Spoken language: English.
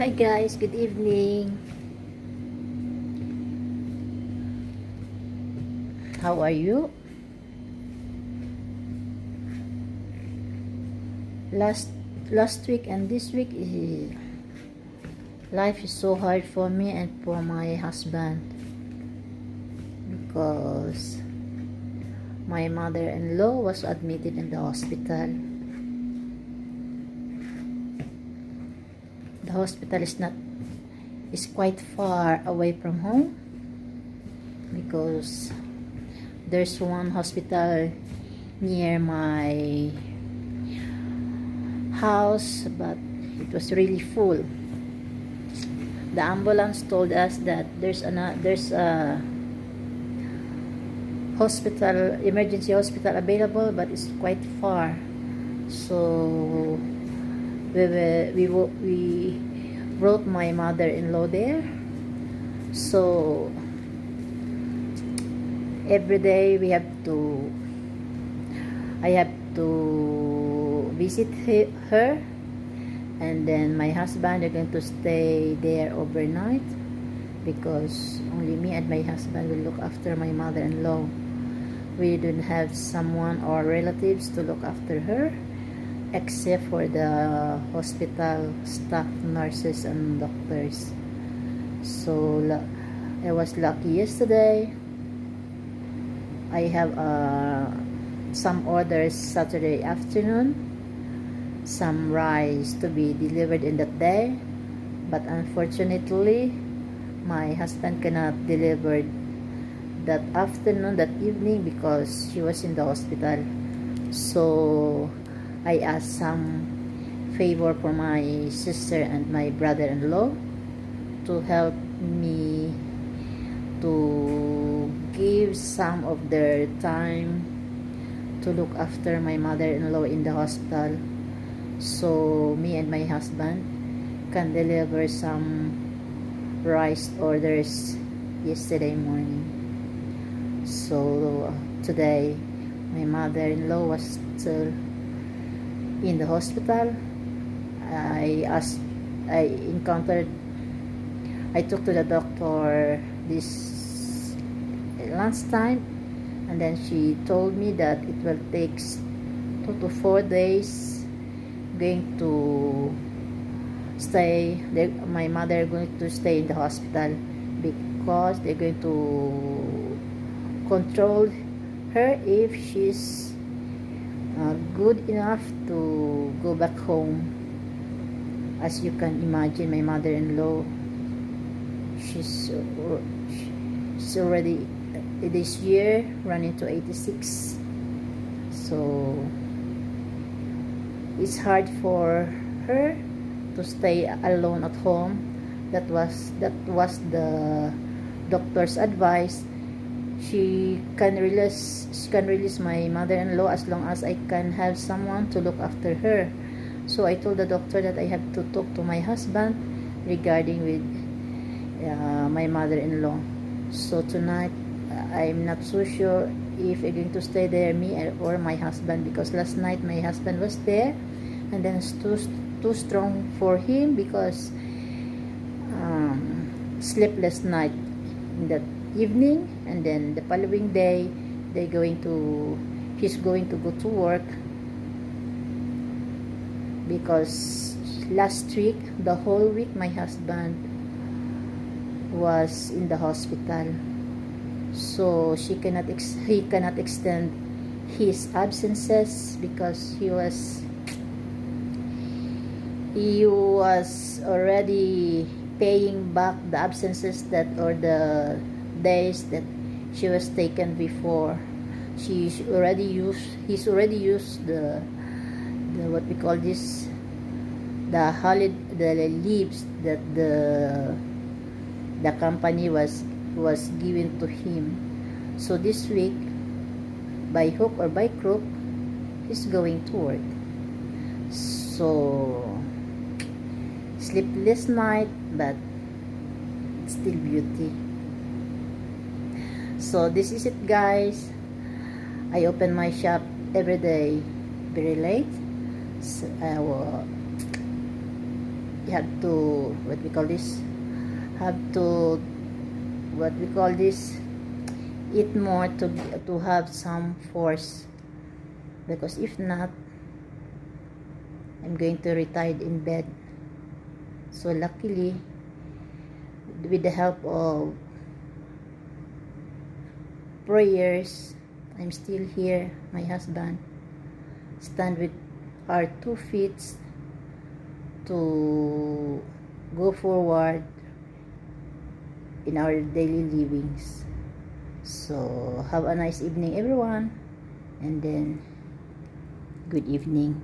Hi guys, good evening. How are you? Last last week and this week life is so hard for me and for my husband because my mother-in-law was admitted in the hospital. The hospital is quite far away from home because there's one hospital near my house, but it was really full. The ambulance told us that there's a hospital, emergency hospital available, but it's quite far. So we brought my mother-in-law there. So every day I have to visit her, and then my husband are going to stay there overnight because only me and my husband will look after my mother-in-law. We don't have someone or relatives to look after her except for the hospital staff, nurses and doctors. So I was lucky yesterday. I have some orders Saturday afternoon, some rice to be delivered in that day, but unfortunately my husband cannot deliver that afternoon, that evening, because she was in the hospital. So I asked some favor for my sister and my brother-in-law to help me to give some of their time to look after my mother-in-law in the hospital, so me and my husband can deliver some rice orders yesterday morning. So today my mother-in-law was still in the hospital. I took to the doctor this lunchtime, and then she told me that it will take 2 to 4 days going to stay. My mother going to stay in the hospital because they're going to control her if she's good enough to go back home. As you can imagine, my mother-in-law, she's already this year running to 86, so it's hard for her to stay alone at home. That was the doctor's advice. She can release my mother-in-law as long as I can have someone to look after her. So I told the doctor that I have to talk to my husband regarding with my mother-in-law. So tonight I'm not so sure if I'm going to stay there, me or my husband, because last night my husband was there, and then it's too strong for him because sleepless night in that evening, and then the following day he's going to go to work because last week, the whole week, my husband was in the hospital. So he cannot extend his absences because he was already paying back the absences that, or the days that she was taken before. He's already used the what we call this, the leaves that the company was given to him. So this week, by hook or by crook, he's going to work. So sleepless night, but still beauty. So this is it, guys. I open my shop every day very late. So have to, what we call this, have to, what we call this, eat more to have some force, because if not, I'm going to retire in bed. So luckily, with the help of prayers, I'm still here. My husband stand with our 2 feet to go forward in our daily livings. So have a nice evening, everyone, and then good evening.